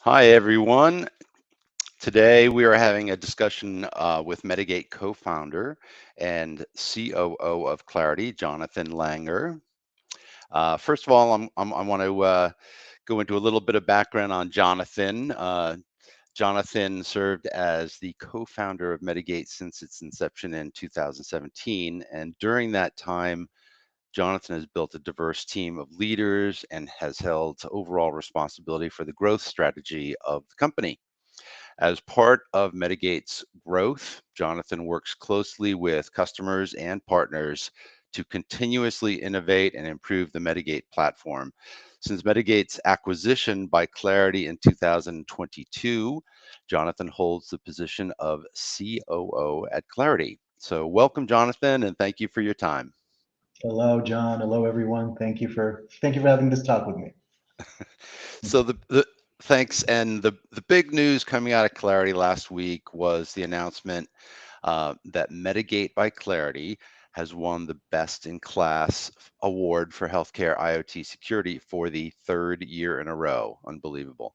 Hi, everyone. Today we are having a discussion with Medigate Co-Founder and COO of Claroty, Jonathan Langer. First of all, I want to go into a little bit of background on Jonathan. Jonathan served as the co-founder of Medigate since its inception in 2017, and during that time, Jonathan has built a diverse team of leaders and has held overall responsibility for the growth strategy of the company. As part of Medigate's growth, Jonathan works closely with customers and partners to continuously innovate and improve the Medigate platform. Since Medigate's acquisition by Claroty in 2022, Jonathan holds the position of COO at Claroty. So welcome, Jonathan, and thank you for your time. Hello, John. Hello, everyone. Thank you for having this talk with me. So the thanks, and the big news coming out of Claroty last week was the announcement that Medigate by Claroty has won the Best in Class award for healthcare IoT security for the third year in a row. Unbelievable.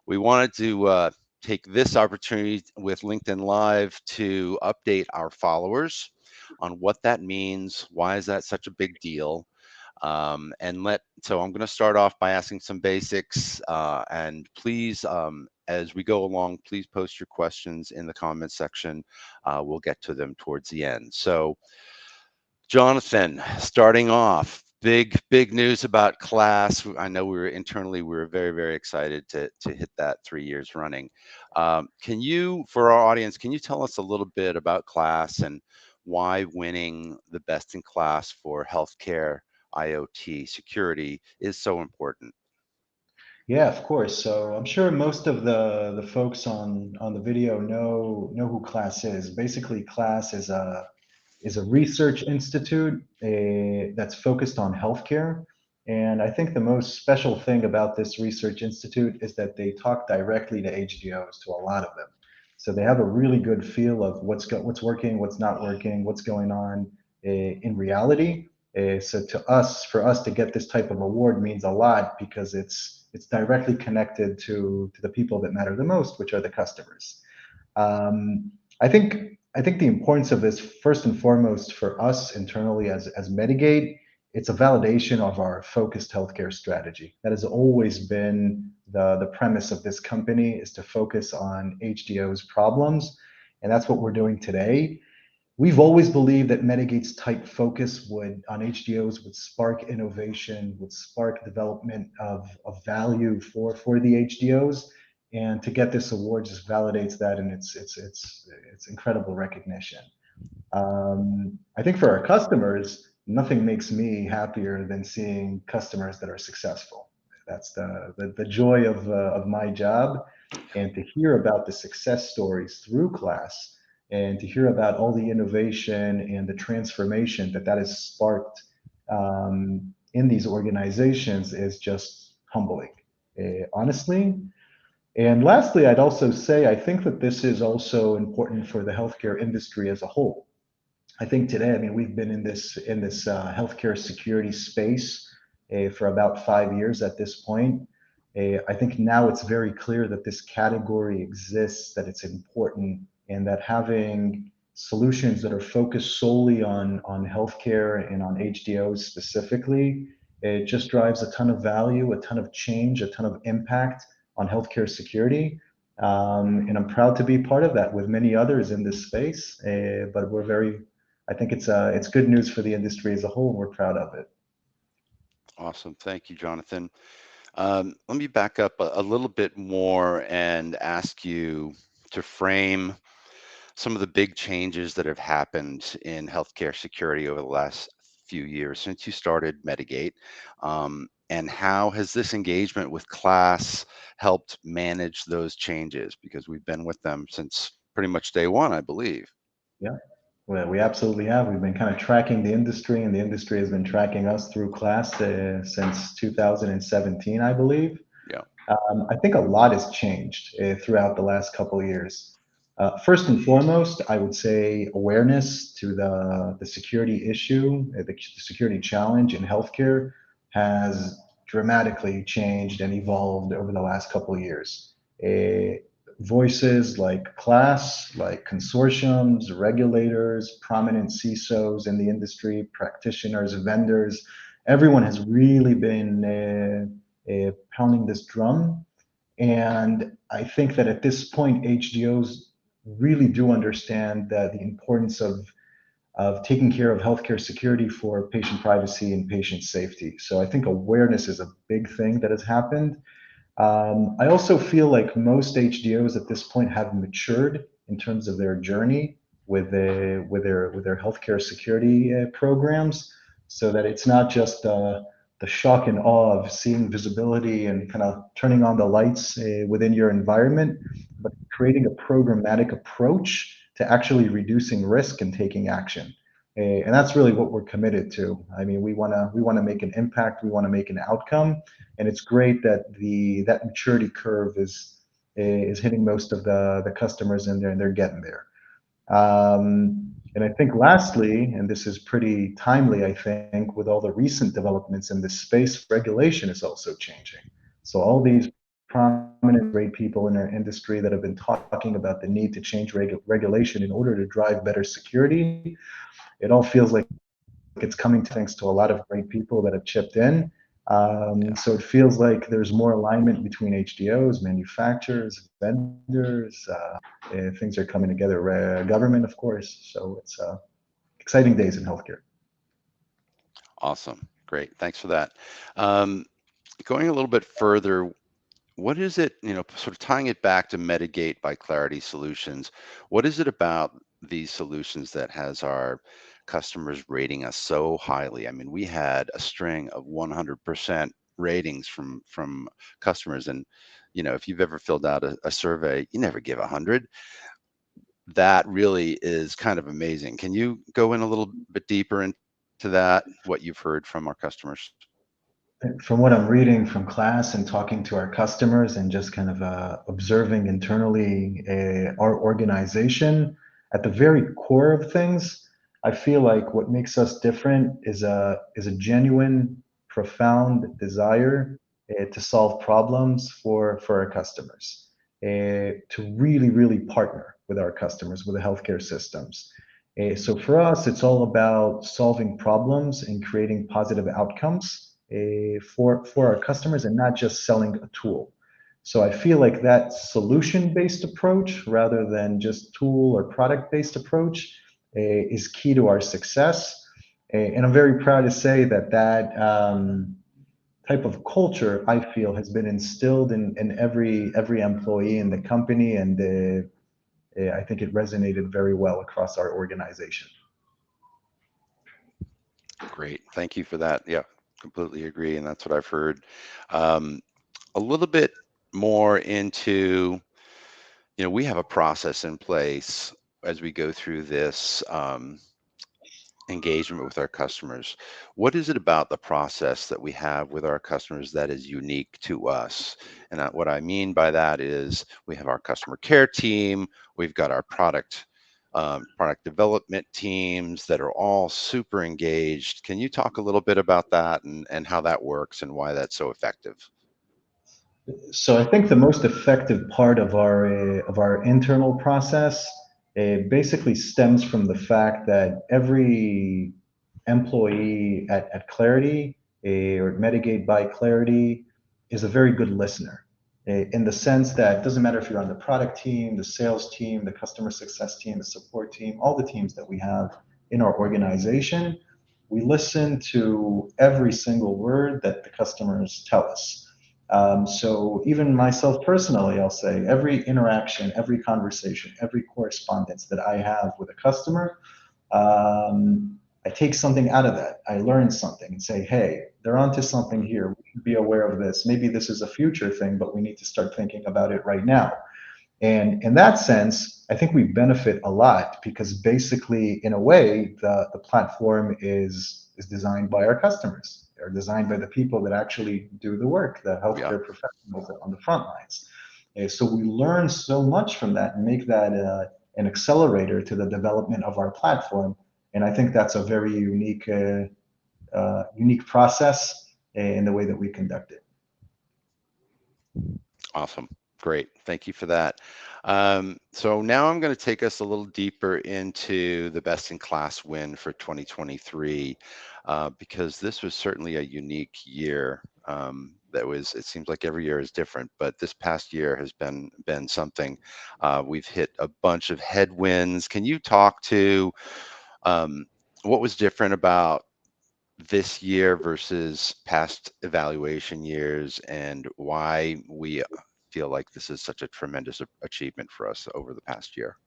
We wanted to take this opportunity with LinkedIn Live to update our followers on what that means. Why is that such a big deal? So I'm going to start off by asking some basics, and please, as we go along, please post your questions in the comments section. We'll get to them towards the end. So Jonathan, starting off, big news about KLAS. I know we were very excited to hit that 3 years running. Can you, for our audience, can you tell us a little bit about KLAS and why winning the best in class for healthcare IoT security is so important? Yeah, of course. So I'm sure most of the folks on the video know who KLAS is. Basically, KLAS is a research institute that's focused on healthcare. And I think the most special thing about this research institute is that they talk directly to HDOs, to a lot of them. So they have a really good feel of what's working, what's not working, what's going on in reality. So for us to get this type of award means a lot because it's directly connected to the people that matter the most, which are the customers. Um, I think the importance of this, first and foremost, for us internally as Medigate, it's a validation of our focused healthcare strategy. That has always been the premise of this company, is to focus on HDO's problems, and that's what we're doing today. We've always believed that Medigate's tight focus on HDOs would spark innovation, would spark development of value for the HDOs. And to get this award just validates that, and it's incredible recognition. I think for our customers, nothing makes me happier than seeing customers that are successful. That's the joy of my job, and to hear about the success stories through KLAS, and to hear about all the innovation and the transformation that has sparked in these organizations is just humbling, honestly. And lastly, I'd also say I think that this is also important for the healthcare industry as a whole. I think today, I mean, we've been in this healthcare security space for about 5 years at this point. I think now it's very clear that this category exists, that it's important, and that having solutions that are focused solely on healthcare and on HDOs specifically, it just drives a ton of value, a ton of change, a ton of impact on healthcare security. And I'm proud to be part of that with many others in this space. But I think it's good news for the industry as a whole, and we're proud of it. Awesome. Thank you, Jonathan. Let me back up a little bit more and ask you to frame some of the big changes that have happened in healthcare security over the last few years since you started Medigate. And how has this engagement with KLAS helped manage those changes? Because we've been with them since pretty much day one, I believe. Yeah, well, we absolutely have. We've been kind of tracking the industry, and the industry has been tracking us through KLAS since 2017, I believe. Yeah. I think a lot has changed throughout the last couple of years. First and foremost, I would say awareness to the security issue, the security challenge in healthcare has dramatically changed and evolved over the last couple of years. Voices like KLAS, like consortiums, regulators, prominent CISOs in the industry, practitioners, vendors, everyone has really been pounding this drum. And I think that at this point, HDOs really do understand that the importance of taking care of healthcare security for patient privacy and patient safety. So I think awareness is a big thing that has happened. I also feel like most HDOs at this point have matured in terms of their journey with their healthcare security programs, so that it's not just the shock and awe of seeing visibility and kind of turning on the lights within your environment, but creating a programmatic approach to actually reducing risk and taking action. And that's really what we're committed to. I mean, we want to make an impact. We want to make an outcome, and it's great that that maturity curve is hitting most of the customers in there, and they're getting there. And I think lastly, and this is pretty timely, I think, with all the recent developments in this space, regulation is also changing. So all these prominent great people in our industry that have been talking about the need to change regulation in order to drive better security, it all feels like it's coming thanks to a lot of great people that have chipped in. Yeah. So it feels like there's more alignment between HDOs, manufacturers, vendors. Things are coming together. Government, of course. So it's exciting days in healthcare. Awesome. Great. Thanks for that. Um, Going a little bit further, what is it, sort of tying it back to Medigate by Claroty Solutions, what is it about these solutions that has our customers rating us so highly? I mean, we had a string of 100% ratings from customers, and if you've ever filled out a survey, you never give 100. That really is kind of amazing. Can you go in a little bit deeper into that, what you've heard from our customers? From what I'm reading from KLAS and talking to our customers and just kind of observing internally our organization, at the very core of things, I feel like what makes us different is a genuine, profound desire to solve problems for our customers, to really partner with our customers, with the healthcare systems. So for us, it's all about solving problems and creating positive outcomes for our customers, and not just selling a tool. So I feel like that solution-based approach, rather than just tool or product-based approach, is key to our success. And I'm very proud to say that type of culture, I feel, has been instilled in every employee in the company, and I think it resonated very well across our organization. Great. Thank you for that. Yeah, completely agree. And that's what I've heard. Um, a little bit more into, we have a process in place as we go through this engagement with our customers. What is it about the process that we have with our customers that is unique to us? And what I mean by that is we have our customer care team, we've got our product development teams that are all super engaged. Can you talk a little bit about that and how that works and why that's so effective? So I think the most effective part of our internal process basically stems from the fact that every employee at Claroty or Medigate by Claroty is a very good listener, in the sense that it doesn't matter if you're on the product team, the sales team, the customer success team, the support team, all the teams that we have in our organization, we listen to every single word that the customers tell us. So even myself personally, I'll say every interaction, every conversation, every correspondence that I have with a customer, I take something out of that. I learn something and say, hey, they're onto something here. We should be aware of this. Maybe this is a future thing, but we need to start thinking about it right now. And in that sense, I think we benefit a lot because basically, in a way, the platform is designed by our customers. They're designed by the people that actually do the work, the Yeah. healthcare professionals on the front lines. So we learn so much from that and make that an accelerator to the development of our platform. And I think that's a very unique process in the way that we conduct it. Awesome. Great. Thank you for that. So now I'm going to take us a little deeper into the best in class win for 2023, because this was certainly a unique year. It seems like every year is different, but this past year has been something. We've hit a bunch of headwinds. Can you talk to um, what was different about this year versus past evaluation years, and why we feel like this is such a tremendous achievement for us over the past year?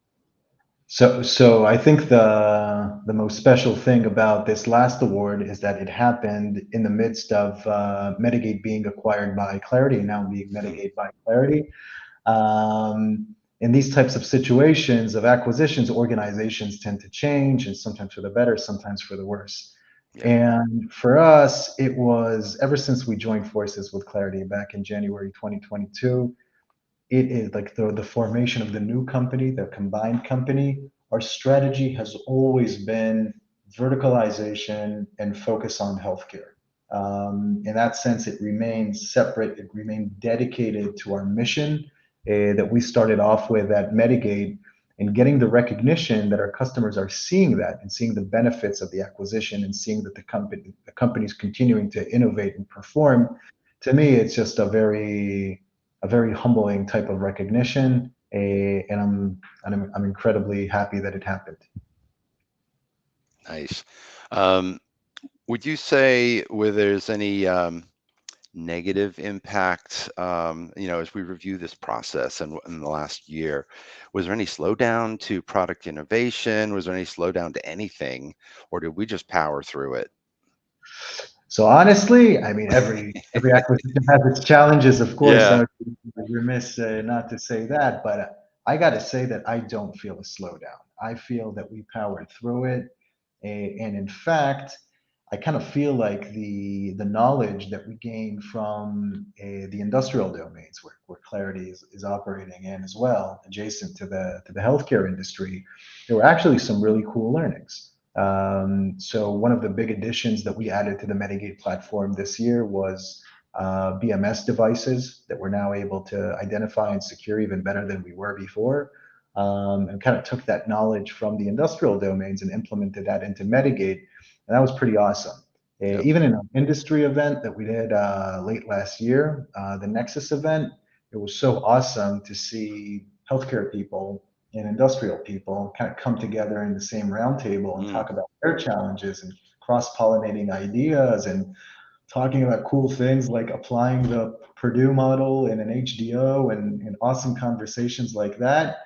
So I think the most special thing about this last award is that it happened in the midst of Medigate being acquired by Claroty and now being Mhm. Medigate by Claroty. In these types of situations of acquisitions, organizations tend to change, and sometimes for the better, sometimes for the worse. Yeah. And for us, it was ever since we joined forces with Claroty back in January 2022, it is like the formation of the new company, the combined company. Our strategy has always been verticalization and focus on healthcare. In that sense, it remains separate. It remained dedicated to our mission that we started off with at Medigate, and getting the recognition that our customers are seeing that and seeing the benefits of the acquisition and seeing that the company's continuing to innovate and perform. To me, it's just a very humbling type of recognition, and I'm incredibly happy that it happened. Nice. Um, would you say where there's any negative impact, as we review this process and in the last year, was there any slowdown to product innovation? Was there any slowdown to anything, or did we just power through it? So honestly, I mean, every acquisition has its challenges, of course. Yeah. I would be remiss not to say that, but I got to say that I don't feel a slowdown. I feel that we powered through it, and in fact, I kind of feel like the knowledge that we gained from the industrial domains where Claroty is operating in as well, adjacent to the healthcare industry, there were actually some really cool learnings. So one of the big additions that we added to the Medigate platform this year was BMS devices that we're now able to identify and secure even better than we were before. And kind of took that knowledge from the industrial domains and implemented that into Medigate, and that was pretty awesome. Yep. Even in an industry event that we did late last year, the Nexus event, it was so awesome to see healthcare people and industrial people kind of come together in the same roundtable and Mm, talk about their challenges and cross-pollinating ideas and talking about cool things like applying the Purdue model in an HDO and awesome conversations like that.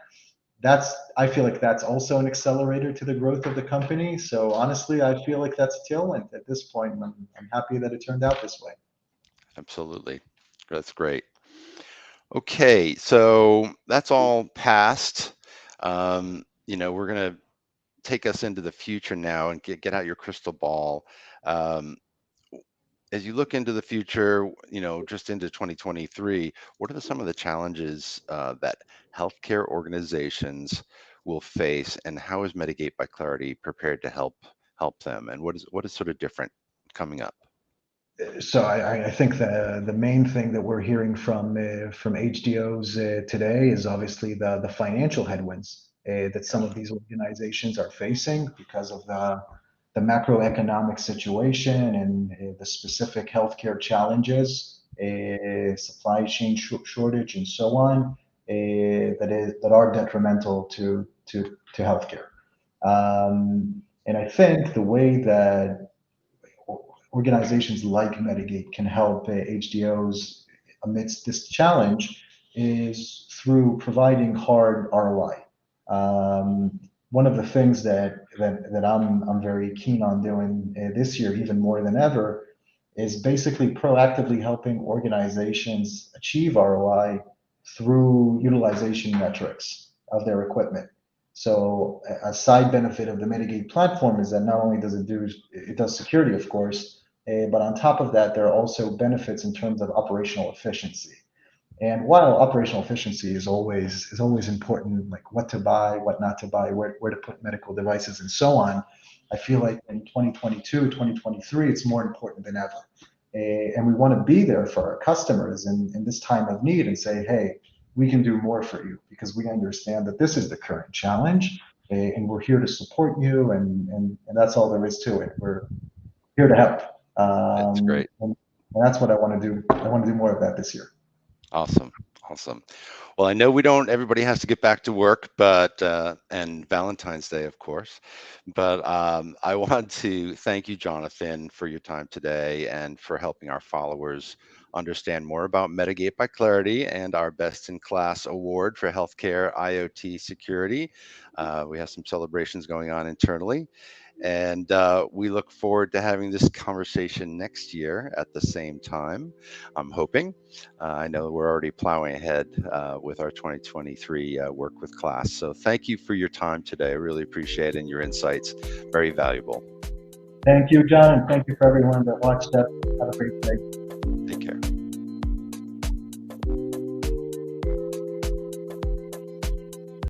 I feel like that's also an accelerator to the growth of the company. So honestly, I feel like that's a tailwind at this point, and I'm happy that it turned out this way. absolutely. That's great. Okay, so that's all past. We're going to take us into the future now and get out your crystal ball. Um, as you look into the future, just into 2023, what are some of the challenges that healthcare organizations will face, and how is Mitigate by Clarity prepared to help them? And what is sort of different coming up? So I think the main thing that we're hearing from HDOs today is obviously the financial headwinds that some of these organizations are facing because of the macroeconomic situation and the specific healthcare challenges, supply chain shortage, and so on, that are detrimental to healthcare. And I think the way that organizations like Medigate can help HDOs amidst this challenge is through providing hard ROI. One of the things that I'm very keen on doing this year, even more than ever, is basically proactively helping organizations achieve ROI through utilization metrics of their equipment. So a side benefit of the Mitigate platform is that not only does it does security, of course, but on top of that, there are also benefits in terms of operational efficiency. And while operational efficiency is always important, like what to buy, what not to buy, where to put medical devices, and so on, I feel like in 2022, 2023, it's more important than ever. And we want to be there for our customers in this time of need and say, hey, we can do more for you because we understand that this is the current challenge, and we're here to support you, and that's all there is to it. We're here to help. That's great. And that's what I want to do. I want to do more of that this year. Awesome. Awesome. Well, I know we don't, everybody has to get back to work, but, and Valentine's Day, of course, but I want to thank you, Jonathan, for your time today and for helping our followers understand more about Medigate by Claroty and our Best in Class award for Healthcare IoT Security. We have some celebrations going on internally. And we look forward to having this conversation next year at the same time, I'm hoping. I know we're already plowing ahead with our 2023 work with KLAS. So thank you for your time today. I really appreciate it, and your insights, very valuable. Thank you, John, and thank you for everyone that watched us. Have a great day.